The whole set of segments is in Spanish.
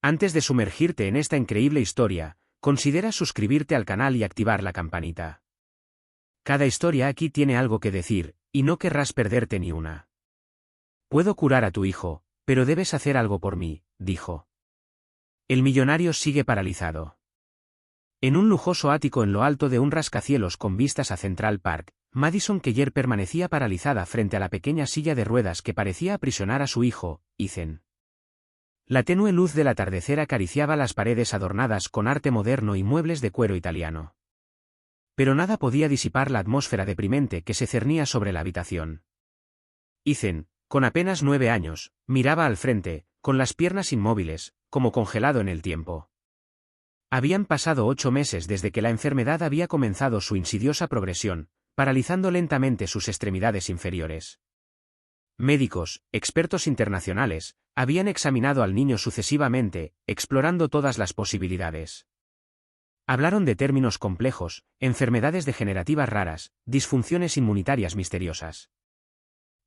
Antes de sumergirte en esta increíble historia, considera suscribirte al canal y activar la campanita. Cada historia aquí tiene algo que decir, y no querrás perderte ni una. Puedo curar a tu hijo, pero debes hacer algo por mí, dijo. El millonario sigue paralizado. En un lujoso ático en lo alto de un rascacielos con vistas a Central Park, Madison Keller permanecía paralizada frente a la pequeña silla de ruedas que parecía aprisionar a su hijo, Ethan. La tenue luz del atardecer acariciaba las paredes adornadas con arte moderno y muebles de cuero italiano. Pero nada podía disipar la atmósfera deprimente que se cernía sobre la habitación. Ethan, con apenas 9 años, miraba al frente, con las piernas inmóviles, como congelado en el tiempo. Habían pasado 8 meses desde que la enfermedad había comenzado su insidiosa progresión, paralizando lentamente sus extremidades inferiores. Médicos, expertos internacionales, habían examinado al niño sucesivamente, explorando todas las posibilidades. Hablaron de términos complejos, enfermedades degenerativas raras, disfunciones inmunitarias misteriosas.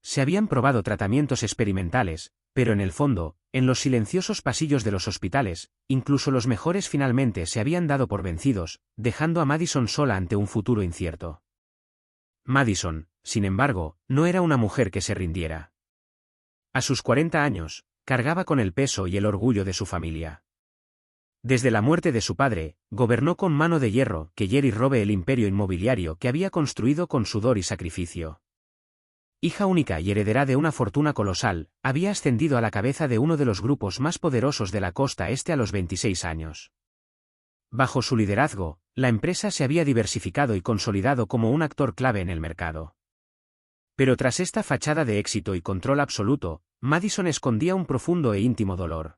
Se habían probado tratamientos experimentales, pero en el fondo, en los silenciosos pasillos de los hospitales, incluso los mejores finalmente se habían dado por vencidos, dejando a Madison sola ante un futuro incierto. Madison, sin embargo, no era una mujer que se rindiera. A sus 40 años, cargaba con el peso y el orgullo de su familia. Desde la muerte de su padre, gobernó con mano de hierro que Jerry robe el imperio inmobiliario que había construido con sudor y sacrificio. Hija única y heredera de una fortuna colosal, había ascendido a la cabeza de uno de los grupos más poderosos de la costa este a los 26 años. Bajo su liderazgo, la empresa se había diversificado y consolidado como un actor clave en el mercado. Pero tras esta fachada de éxito y control absoluto, Madison escondía un profundo e íntimo dolor.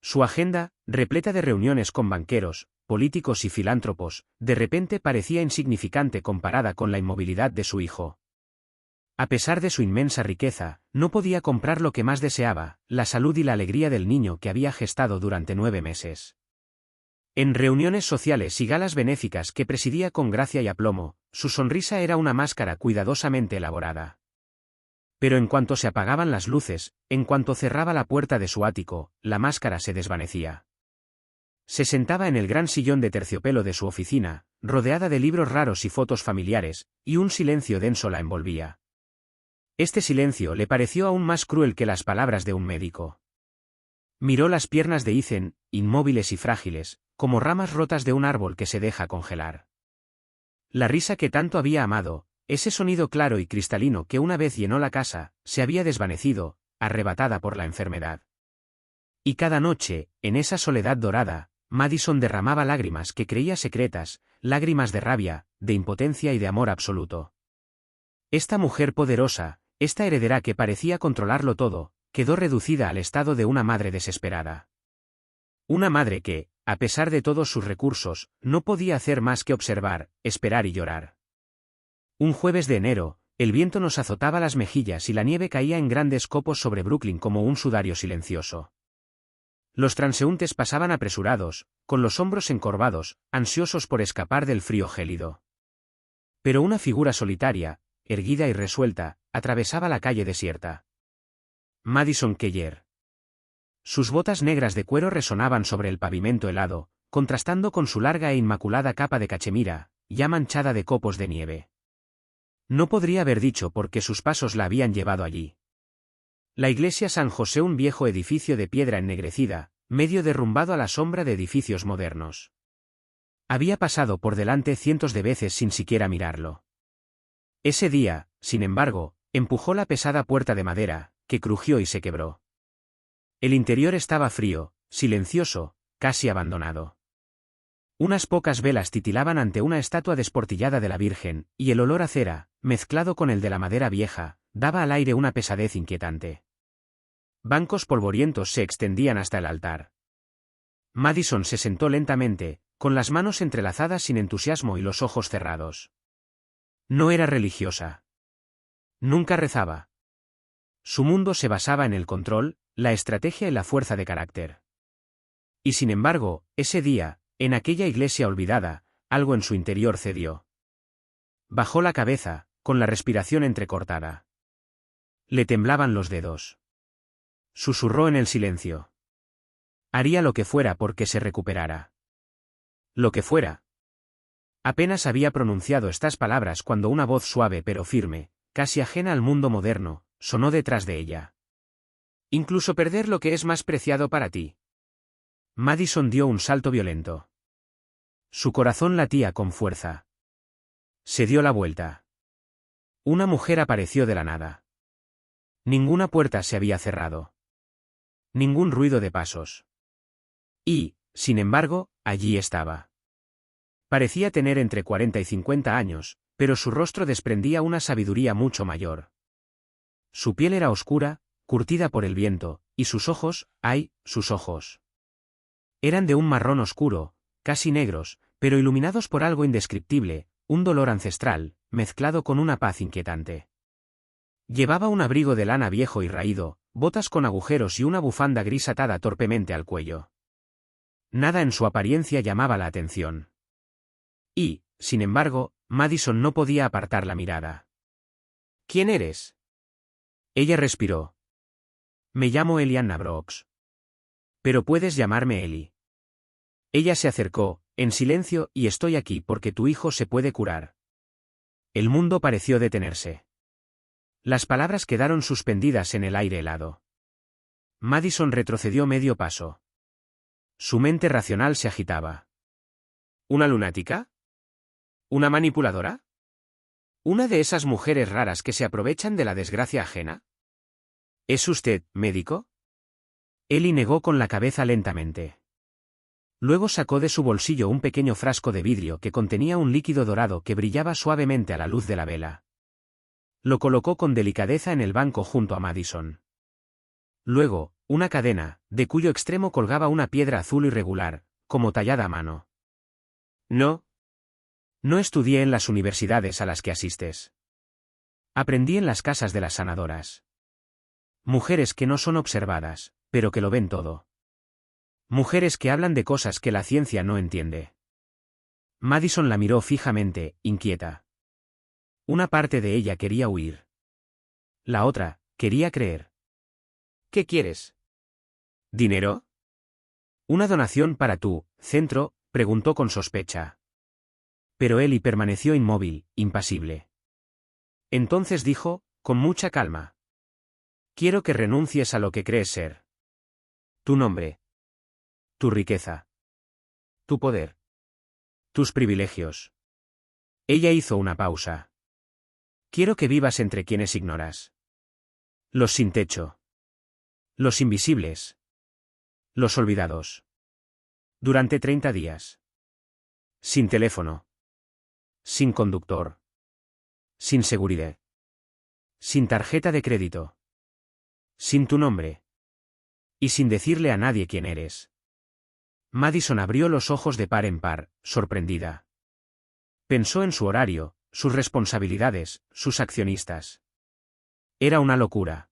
Su agenda, repleta de reuniones con banqueros, políticos y filántropos, de repente parecía insignificante comparada con la inmovilidad de su hijo. A pesar de su inmensa riqueza, no podía comprar lo que más deseaba, la salud y la alegría del niño que había gestado durante 9 meses. En reuniones sociales y galas benéficas que presidía con gracia y aplomo, su sonrisa era una máscara cuidadosamente elaborada. Pero en cuanto se apagaban las luces, en cuanto cerraba la puerta de su ático, la máscara se desvanecía. Se sentaba en el gran sillón de terciopelo de su oficina, rodeada de libros raros y fotos familiares, y un silencio denso la envolvía. Este silencio le pareció aún más cruel que las palabras de un médico. Miró las piernas de Ethan, inmóviles y frágiles, como ramas rotas de un árbol que se deja congelar. La risa que tanto había amado, ese sonido claro y cristalino que una vez llenó la casa, se había desvanecido, arrebatada por la enfermedad. Y cada noche, en esa soledad dorada, Madison derramaba lágrimas que creía secretas, lágrimas de rabia, de impotencia y de amor absoluto. Esta mujer poderosa, esta heredera que parecía controlarlo todo, quedó reducida al estado de una madre desesperada. Una madre que, a pesar de todos sus recursos, no podía hacer más que observar, esperar y llorar. Un jueves de enero, el viento nos azotaba las mejillas y la nieve caía en grandes copos sobre Brooklyn como un sudario silencioso. Los transeúntes pasaban apresurados, con los hombros encorvados, ansiosos por escapar del frío gélido. Pero una figura solitaria, erguida y resuelta, atravesaba la calle desierta. Madison Keller. Sus botas negras de cuero resonaban sobre el pavimento helado, contrastando con su larga e inmaculada capa de cachemira, ya manchada de copos de nieve. No podría haber dicho por qué sus pasos la habían llevado allí. La iglesia San José, un viejo edificio de piedra ennegrecida, medio derrumbado a la sombra de edificios modernos. Había pasado por delante cientos de veces sin siquiera mirarlo. Ese día, sin embargo, empujó la pesada puerta de madera, que crujió y se quebró. El interior estaba frío, silencioso, casi abandonado. Unas pocas velas titilaban ante una estatua desportillada de la Virgen, y el olor a cera, mezclado con el de la madera vieja, daba al aire una pesadez inquietante. Bancos polvorientos se extendían hasta el altar. Madison se sentó lentamente, con las manos entrelazadas sin entusiasmo y los ojos cerrados. No era religiosa. Nunca rezaba. Su mundo se basaba en el control, la estrategia y la fuerza de carácter. Y sin embargo, ese día, en aquella iglesia olvidada, algo en su interior cedió. Bajó la cabeza, con la respiración entrecortada. Le temblaban los dedos. Susurró en el silencio. Haría lo que fuera porque se recuperara. Lo que fuera. Apenas había pronunciado estas palabras cuando una voz suave pero firme, casi ajena al mundo moderno, sonó detrás de ella. Incluso perder lo que es más preciado para ti. Madison dio un salto violento. Su corazón latía con fuerza. Se dio la vuelta. Una mujer apareció de la nada. Ninguna puerta se había cerrado. Ningún ruido de pasos. Y, sin embargo, allí estaba. Parecía tener entre 40 y 50 años, pero su rostro desprendía una sabiduría mucho mayor. Su piel era oscura, curtida por el viento, y sus ojos, ¡ay!, sus ojos. Eran de un marrón oscuro, casi negros, pero iluminados por algo indescriptible, un dolor ancestral, mezclado con una paz inquietante. Llevaba un abrigo de lana viejo y raído, botas con agujeros y una bufanda gris atada torpemente al cuello. Nada en su apariencia llamaba la atención. Y, sin embargo, Madison no podía apartar la mirada. ¿Quién eres? Ella respiró. Me llamo Eliana Brooks. Pero puedes llamarme Ellie. Ella se acercó, en silencio, y estoy aquí porque tu hijo se puede curar. El mundo pareció detenerse. Las palabras quedaron suspendidas en el aire helado. Madison retrocedió medio paso. Su mente racional se agitaba. ¿Una lunática? ¿Una manipuladora? ¿Una de esas mujeres raras que se aprovechan de la desgracia ajena? ¿Es usted médico? Ellie negó con la cabeza lentamente. Luego sacó de su bolsillo un pequeño frasco de vidrio que contenía un líquido dorado que brillaba suavemente a la luz de la vela. Lo colocó con delicadeza en el banco junto a Madison. Luego, una cadena, de cuyo extremo colgaba una piedra azul irregular, como tallada a mano. No estudié en las universidades a las que asistes. Aprendí en las casas de las sanadoras. Mujeres que no son observadas, pero que lo ven todo. Mujeres que hablan de cosas que la ciencia no entiende. Madison la miró fijamente, inquieta. Una parte de ella quería huir. La otra, quería creer. ¿Qué quieres? ¿Dinero? ¿Una donación para tu centro?, preguntó con sospecha. Pero Ellie permaneció inmóvil, impasible. Entonces dijo, con mucha calma. Quiero que renuncies a lo que crees ser. Tu nombre. Tu riqueza. Tu poder. Tus privilegios. Ella hizo una pausa. Quiero que vivas entre quienes ignoras. Los sin techo. Los invisibles. Los olvidados. Durante 30 días. Sin teléfono. Sin conductor. Sin seguridad. Sin tarjeta de crédito. Sin tu nombre. Y sin decirle a nadie quién eres. Madison abrió los ojos de par en par, sorprendida. Pensó en su horario, sus responsabilidades, sus accionistas. Era una locura.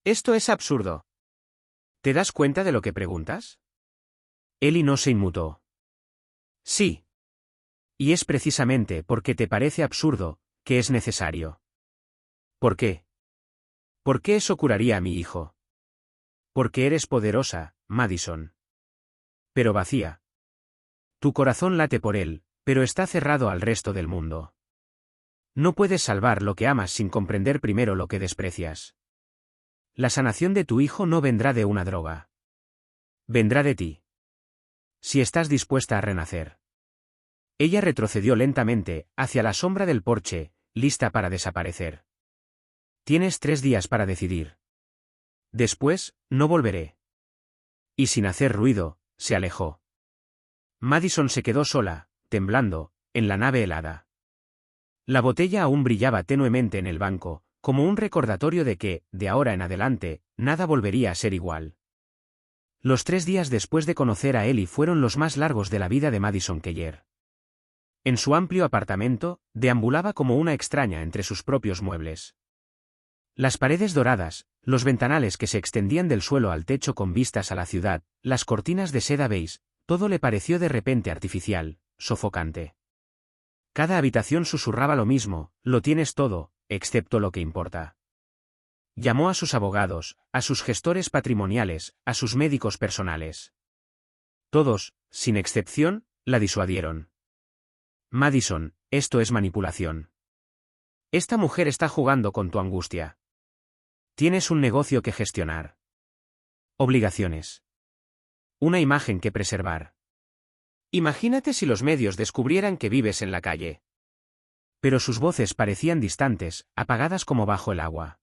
Esto es absurdo. ¿Te das cuenta de lo que preguntas? Ellie no se inmutó. Sí. Y es precisamente porque te parece absurdo, que es necesario. ¿Por qué? ¿Por qué eso curaría a mi hijo? Porque eres poderosa, Madison. Pero vacía. Tu corazón late por él, pero está cerrado al resto del mundo. No puedes salvar lo que amas sin comprender primero lo que desprecias. La sanación de tu hijo no vendrá de una droga. Vendrá de ti. Si estás dispuesta a renacer. Ella retrocedió lentamente, hacia la sombra del porche, lista para desaparecer. Tienes 3 días para decidir. Después, no volveré. Y sin hacer ruido, se alejó. Madison se quedó sola, temblando, en la nave helada. La botella aún brillaba tenuemente en el banco, como un recordatorio de que, de ahora en adelante, nada volvería a ser igual. Los 3 días después de conocer a Ellie fueron los más largos de la vida de Madison Keller. En su amplio apartamento, deambulaba como una extraña entre sus propios muebles. Las paredes doradas, los ventanales que se extendían del suelo al techo con vistas a la ciudad, las cortinas de seda beige, todo le pareció de repente artificial, sofocante. Cada habitación susurraba lo mismo, lo tienes todo, excepto lo que importa. Llamó a sus abogados, a sus gestores patrimoniales, a sus médicos personales. Todos, sin excepción, la disuadieron. Madison, esto es manipulación. Esta mujer está jugando con tu angustia. Tienes un negocio que gestionar. Obligaciones. Una imagen que preservar. Imagínate si los medios descubrieran que vives en la calle. Pero sus voces parecían distantes, apagadas como bajo el agua.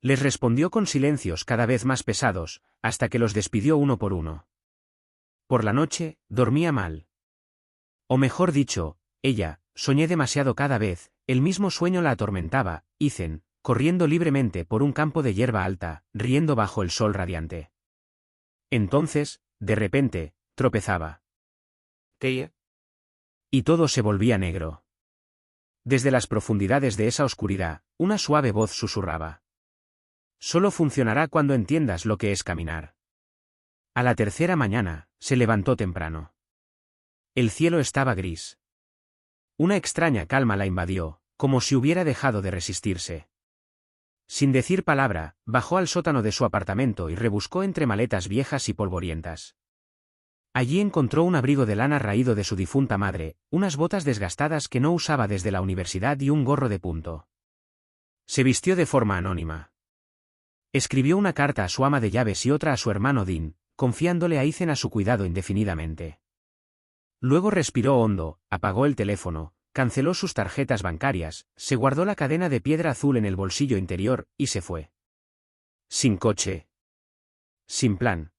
Les respondió con silencios cada vez más pesados, hasta que los despidió uno por uno. Por la noche, dormía mal. O mejor dicho, ella, soñé demasiado cada vez, el mismo sueño la atormentaba, Ethan, corriendo libremente por un campo de hierba alta, riendo bajo el sol radiante. Entonces, de repente, tropezaba. ¿Qué? Y todo se volvía negro. Desde las profundidades de esa oscuridad, una suave voz susurraba. Solo funcionará cuando entiendas lo que es caminar. A la tercera mañana, se levantó temprano. El cielo estaba gris. Una extraña calma la invadió, como si hubiera dejado de resistirse. Sin decir palabra, bajó al sótano de su apartamento y rebuscó entre maletas viejas y polvorientas. Allí encontró un abrigo de lana raído de su difunta madre, unas botas desgastadas que no usaba desde la universidad y un gorro de punto. Se vistió de forma anónima. Escribió una carta a su ama de llaves y otra a su hermano Dean, confiándole a Ethan a su cuidado indefinidamente. Luego respiró hondo, apagó el teléfono, canceló sus tarjetas bancarias, se guardó la cadena de piedra azul en el bolsillo interior, y se fue. Sin coche. Sin plan.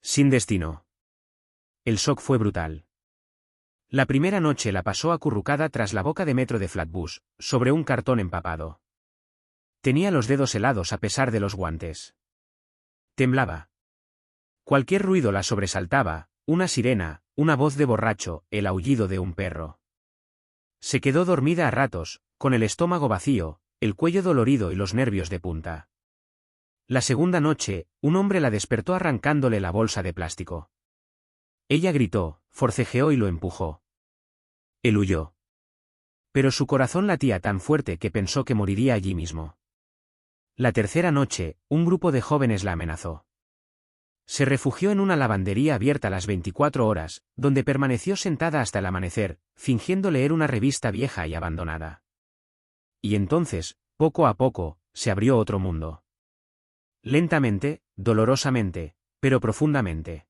Sin destino. El shock fue brutal. La primera noche la pasó acurrucada tras la boca de metro de Flatbush, sobre un cartón empapado. Tenía los dedos helados a pesar de los guantes. Temblaba. Cualquier ruido la sobresaltaba, una sirena, una voz de borracho, el aullido de un perro. Se quedó dormida a ratos, con el estómago vacío, el cuello dolorido y los nervios de punta. La segunda noche, un hombre la despertó arrancándole la bolsa de plástico. Ella gritó, forcejeó y lo empujó. Él huyó. Pero su corazón latía tan fuerte que pensó que moriría allí mismo. La tercera noche, un grupo de jóvenes la amenazó. Se refugió en una lavandería abierta las 24 horas, donde permaneció sentada hasta el amanecer, fingiendo leer una revista vieja y abandonada. Y entonces, poco a poco, se abrió otro mundo. Lentamente, dolorosamente, pero profundamente.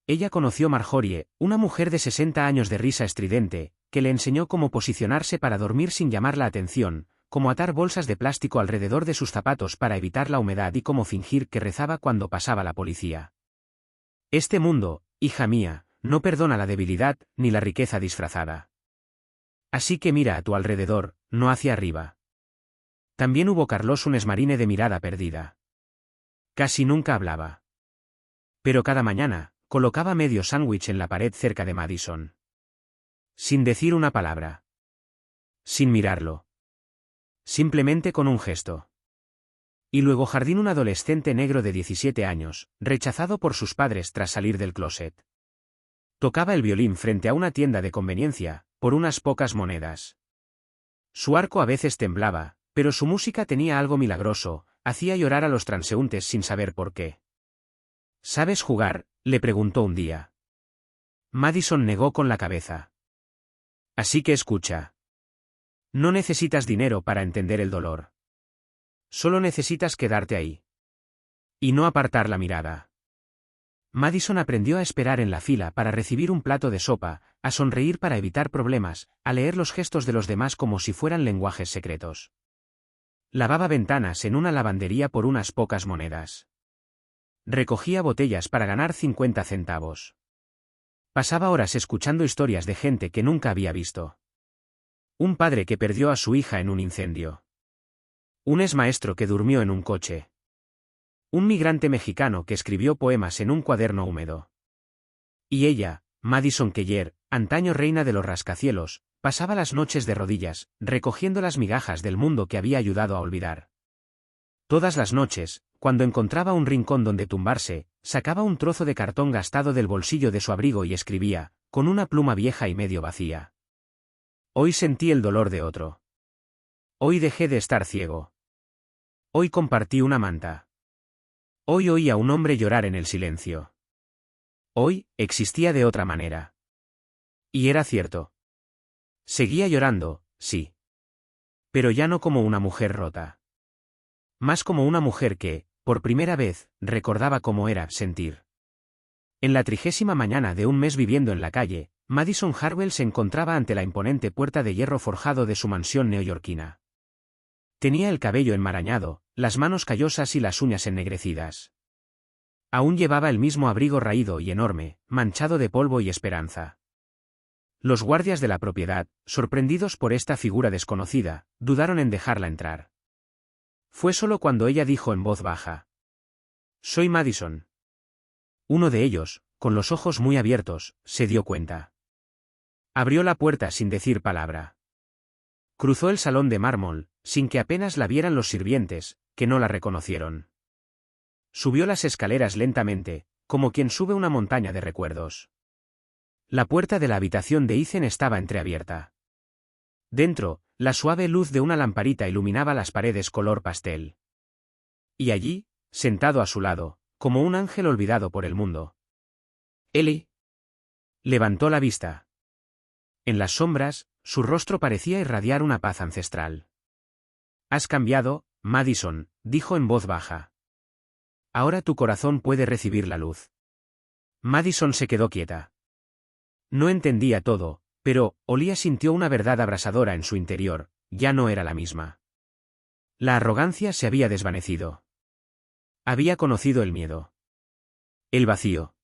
Ella conoció Marjorie, una mujer de 60 años de risa estridente, que le enseñó cómo posicionarse para dormir sin llamar la atención, cómo atar bolsas de plástico alrededor de sus zapatos para evitar la humedad y cómo fingir que rezaba cuando pasaba la policía. Este mundo, hija mía, no perdona la debilidad ni la riqueza disfrazada. Así que mira a tu alrededor, no hacia arriba. También hubo Carlos, un esmarine de mirada perdida. Casi nunca hablaba. Pero cada mañana, colocaba medio sándwich en la pared cerca de Madison. Sin decir una palabra. Sin mirarlo. Simplemente con un gesto. Y luego Jardín, un adolescente negro de 17 años, rechazado por sus padres tras salir del closet. Tocaba el violín frente a una tienda de conveniencia, por unas pocas monedas. Su arco a veces temblaba, pero su música tenía algo milagroso, hacía llorar a los transeúntes sin saber por qué. ¿Sabes jugar?, le preguntó un día. Madison negó con la cabeza. Así que escucha. No necesitas dinero para entender el dolor. Solo necesitas quedarte ahí. Y no apartar la mirada. Madison aprendió a esperar en la fila para recibir un plato de sopa, a sonreír para evitar problemas, a leer los gestos de los demás como si fueran lenguajes secretos. Lavaba ventanas en una lavandería por unas pocas monedas. Recogía botellas para ganar 50 centavos. Pasaba horas escuchando historias de gente que nunca había visto. Un padre que perdió a su hija en un incendio. Un exmaestro que durmió en un coche. Un migrante mexicano que escribió poemas en un cuaderno húmedo. Y ella, Madison Keller, antaño reina de los rascacielos, pasaba las noches de rodillas, recogiendo las migajas del mundo que había ayudado a olvidar. Todas las noches, cuando encontraba un rincón donde tumbarse, sacaba un trozo de cartón gastado del bolsillo de su abrigo y escribía, con una pluma vieja y medio vacía. Hoy sentí el dolor de otro. Hoy dejé de estar ciego. Hoy compartí una manta. Hoy oí a un hombre llorar en el silencio. Hoy, existía de otra manera. Y era cierto. Seguía llorando, sí. Pero ya no como una mujer rota. Más como una mujer que, por primera vez, recordaba cómo era sentir. En la 30ª mañana de un mes viviendo en la calle, Madison Harwell se encontraba ante la imponente puerta de hierro forjado de su mansión neoyorquina. Tenía el cabello enmarañado, las manos callosas y las uñas ennegrecidas. Aún llevaba el mismo abrigo raído y enorme, manchado de polvo y esperanza. Los guardias de la propiedad, sorprendidos por esta figura desconocida, dudaron en dejarla entrar. Fue solo cuando ella dijo en voz baja: «Soy Madison». Uno de ellos, con los ojos muy abiertos, se dio cuenta. Abrió la puerta sin decir palabra. Cruzó el salón de mármol, sin que apenas la vieran los sirvientes, que no la reconocieron. Subió las escaleras lentamente, como quien sube una montaña de recuerdos. La puerta de la habitación de Ethan estaba entreabierta. Dentro, la suave luz de una lamparita iluminaba las paredes color pastel. Y allí, sentado a su lado, como un ángel olvidado por el mundo. Ellie levantó la vista. En las sombras, su rostro parecía irradiar una paz ancestral. «Has cambiado, Madison», dijo en voz baja. «Ahora tu corazón puede recibir la luz». Madison se quedó quieta. No entendía todo, pero Olía sintió una verdad abrasadora en su interior, ya no era la misma. La arrogancia se había desvanecido. Había conocido el miedo. El vacío.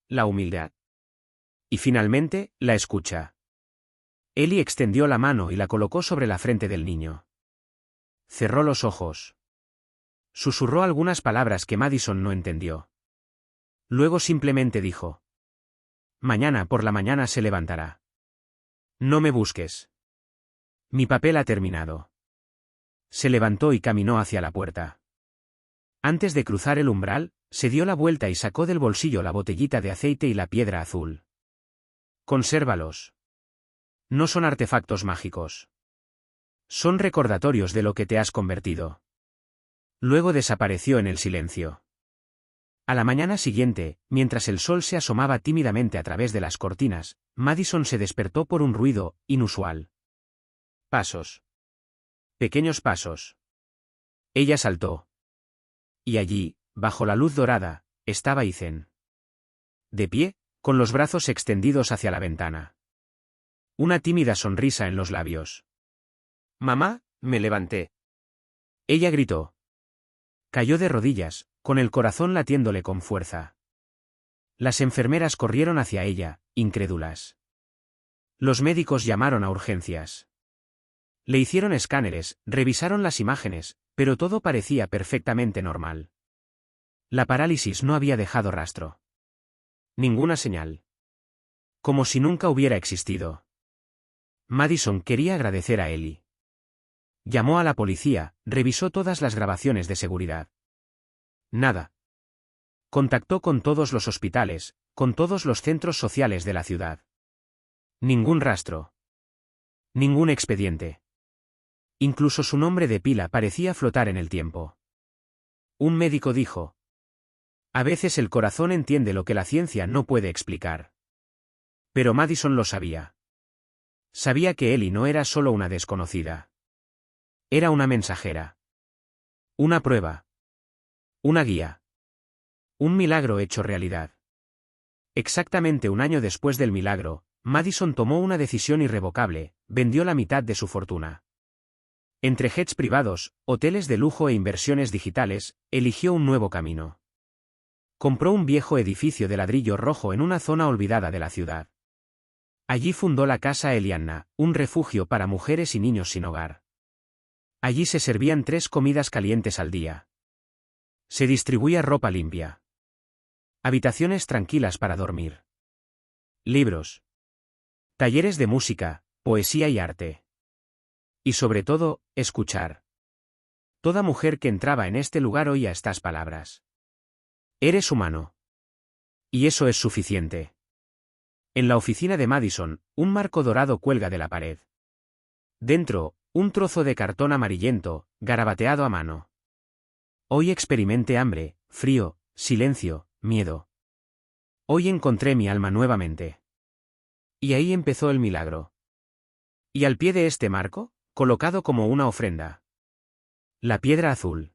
La humildad. Y finalmente, la escucha. Ellie extendió la mano y la colocó sobre la frente del niño. Cerró los ojos. Susurró algunas palabras que Madison no entendió. Luego simplemente dijo: «Mañana por la mañana se levantará. No me busques. Mi papel ha terminado». Se levantó y caminó hacia la puerta. Antes de cruzar el umbral, se dio la vuelta y sacó del bolsillo la botellita de aceite y la piedra azul. «Consérvalos. No son artefactos mágicos. Son recordatorios de lo que te has convertido». Luego desapareció en el silencio. A la mañana siguiente, mientras el sol se asomaba tímidamente a través de las cortinas, Madison se despertó por un ruido inusual. Pasos. Pequeños pasos. Ella saltó. Y allí, bajo la luz dorada, estaba Ethan. De pie, con los brazos extendidos hacia la ventana. Una tímida sonrisa en los labios. «Mamá», me levanté. Ella gritó. Cayó de rodillas, con el corazón latiéndole con fuerza. Las enfermeras corrieron hacia ella, incrédulas. Los médicos llamaron a urgencias. Le hicieron escáneres, revisaron las imágenes, pero todo parecía perfectamente normal. La parálisis no había dejado rastro. Ninguna señal. Como si nunca hubiera existido. Madison quería agradecer a Ellie. Llamó a la policía, revisó todas las grabaciones de seguridad. Nada. Contactó con todos los hospitales, con todos los centros sociales de la ciudad. Ningún rastro. Ningún expediente. Incluso su nombre de pila parecía flotar en el tiempo. Un médico dijo: «A veces el corazón entiende lo que la ciencia no puede explicar». Pero Madison lo sabía. Sabía que Ellie no era solo una desconocida. Era una mensajera. Una prueba. Una guía. Un milagro hecho realidad. Exactamente un año después del milagro, Madison tomó una decisión irrevocable: vendió la mitad de su fortuna. Entre jets privados, hoteles de lujo e inversiones digitales, eligió un nuevo camino. Compró un viejo edificio de ladrillo rojo en una zona olvidada de la ciudad. Allí fundó la Casa Elianna, un refugio para mujeres y niños sin hogar. Allí se servían 3 comidas calientes al día. Se distribuía ropa limpia. Habitaciones tranquilas para dormir. Libros. Talleres de música, poesía y arte. Y sobre todo, escuchar. Toda mujer que entraba en este lugar oía estas palabras: «Eres humano». Y eso es suficiente. En la oficina de Madison, un marco dorado cuelga de la pared. Dentro, un trozo de cartón amarillento, garabateado a mano. Hoy experimenté hambre, frío, silencio, miedo. Hoy encontré mi alma nuevamente. Y ahí empezó el milagro. Y al pie de este marco, colocado como una ofrenda, la piedra azul.